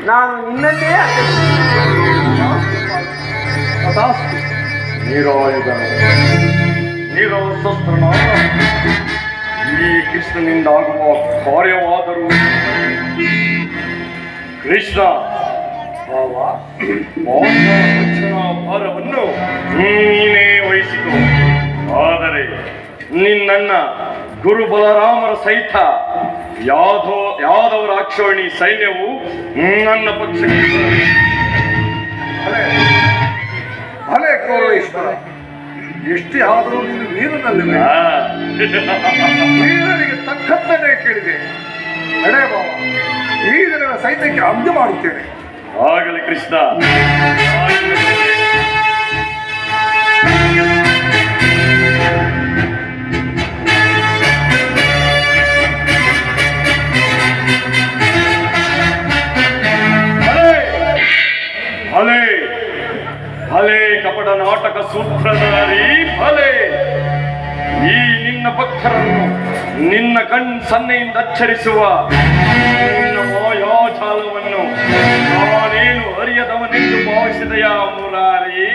ನಾನು ನಿನ್ನನ್ನೇ ತಥಾಸ್ತು. ನಿರಾಯುಧನ ನಿರಸ್ತ್ರನಾದ ಈ ಕೃಷ್ಣನಿಂದ ಆಗುವ ಕಾರ್ಯವಾದರೂ ಕೃಷ್ಣ ಭಾರವನ್ನು ನೀನೇ ವಹಿಸಿತು. ಆದರೆ ನಿನ್ನ ಗುರು ಬಲರಾಮರ ಸಹಿತ ಯಾದವರ ಅಕ್ಷೋಣಿ ಸೈನ್ಯವು ನನ್ನ ಪಕ್ಷಕ್ಕೆ ಭಲೆ ಗೌರವೇಶ್ವರ, ಎಷ್ಟೇ ಆದರೂ ನೀನು ವೀರನಲ್ಲಿವೆ. ವೀರನಿಗೆ ತಕ್ಕಂತನೇ ಕೇಳಿದೆ. ನಡೆ ಬಾವ, ಈ ದಿನದ ಸೈನ್ಯಕ್ಕೆ ಅಂತ್ಯ ಮಾಡುತ್ತೇನೆ. ಆಗಲಿ ಕೃಷ್ಣ. ಭಲೆ ಭಲೆ ಕಪಟ ನಾಟಕ ಸೂತ್ರಧಾರಿ ಭಲೆ. ಈ ನಿನ್ನ ಭಕ್ತರನ್ನು ನಿನ್ನ ಸನ್ನೆಯಿಂದ ಅಚ್ಚರಿಸುವ ನಿನ್ನ ಮಾಯಾಜಾಲವನ್ನು ನಾನೇನು ಅರಿಯದವನೆಂದು ಭಾವಿಸಿದೆಯಾ ಮುರಾರಿ?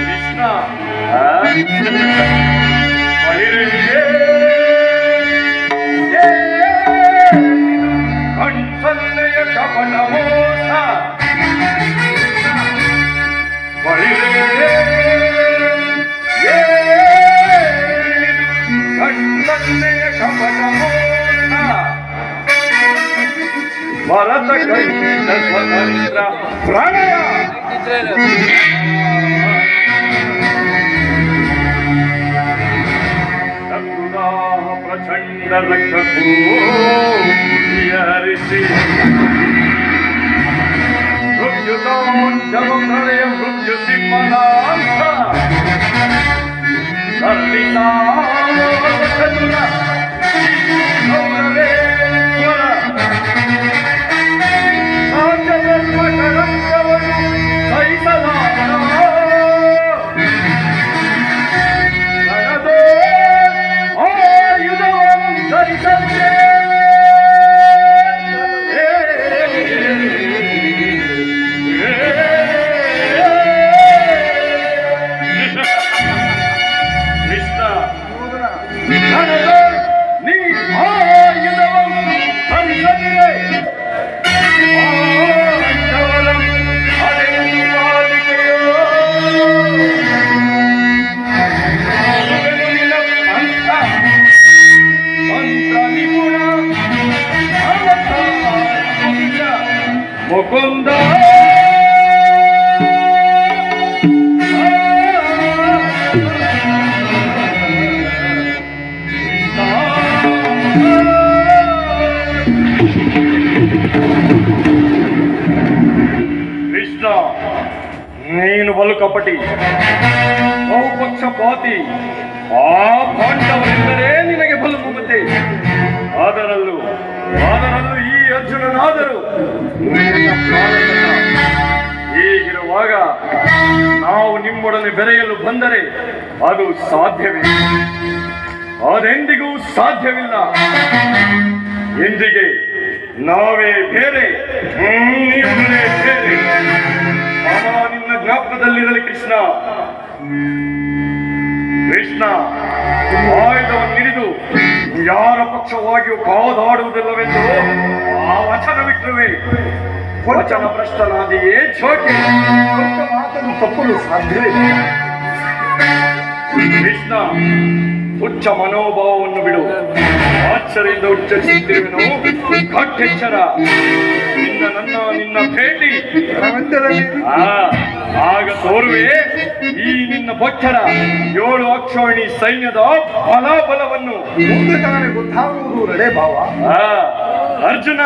ಕೃಷ್ಣ ಕಣ್ಸನ್ನೆಯ ಕಪಟ ಮೋಸ ಕಣ್ಸನ್ನೆಯ ಕಪಟ ಮೋಸ ಭರತ ಕೈತ ಸ್ವತಂತ್ರ ಪ್ರಣಯ ಪ್ರಚಂಡ ರಕ್ತಕ್ಕೂ ಹರಿಸಿ ಮೃತ್ಯುತೋದ್ಯಮ ಪ್ರಳಯ ಮೃತ್ಯು ಸಿಂಹನಾಥ ಮುಕುಂದ ಕೃಷ್ಣ, ನೀನು ಬಲು ಕಪಟಿ, ಬಹುಪಕ್ಷಪಾತಿ. ಆ ಪಾಂಡವರೆಂದರೆ ನಿನಗೆ ಬಲು ಮಮತೆ. ಅದರಲ್ಲೂ ಈ ಅರ್ಜುನನಾದರೂ ಹೀಗಿರುವಾಗ ನಾವು ನಿಮ್ಮೊಡನೆ ಬೆರೆಯಲು ಬಂದರೆ ಅದು ಸಾಧ್ಯವೇ? ಅದೆಂದಿಗೂ ಸಾಧ್ಯವಿಲ್ಲ. ಎಂದಿಗೆ ನಾವೇ ಬೇರೆ, ನೀವೇ ಬೇರೆ. ನಿನ್ನ ಜ್ಞಾಪಕದಲ್ಲಿರಲಿ ಕೃಷ್ಣ. ಕೃಷ್ಣ, ಆಯುಧವನ್ನು ಹಿಡಿದು ಯಾರ ಪಕ್ಷವಾಗಿಯೂ ಕಾದಾಡುವುದಿಲ್ಲವೆಂದು ಆ ವಚನವಿಟ್ಟರುವೆ. ವಚನ ಭ್ರಷ್ಟನಾದಿಯೇ ಛೋಟೆ. ಮಾತನ್ನು ತಪ್ಪಲು ಸಾಧ್ಯವೇ? ಕೃಷ್ಣ, ಉಚ್ಚ ಮನೋಭಾವವನ್ನು ಬಿಡು. ಆಶ್ಚರ್ಯದಿಂದ ಉಚ್ಚರಿಸುತ್ತಿರುವೆನು. ಕಟ್ಟೆಚ್ಚರ. ನಿನ್ನ ಭೇಟಿ ಆಗ ತೋರುವೆ ಈ ನಿನ್ನ ಭಕ್ತರ 7 ಅಕ್ಷೋಣಿ ಸೈನ್ಯದ ಬಲಾಬಲವನ್ನು. ಮುಂದೆ ತಾನೇ ಗೊತ್ತಾಗುವುದು ನಡೆ ಭಾವ. ಅರ್ಜುನ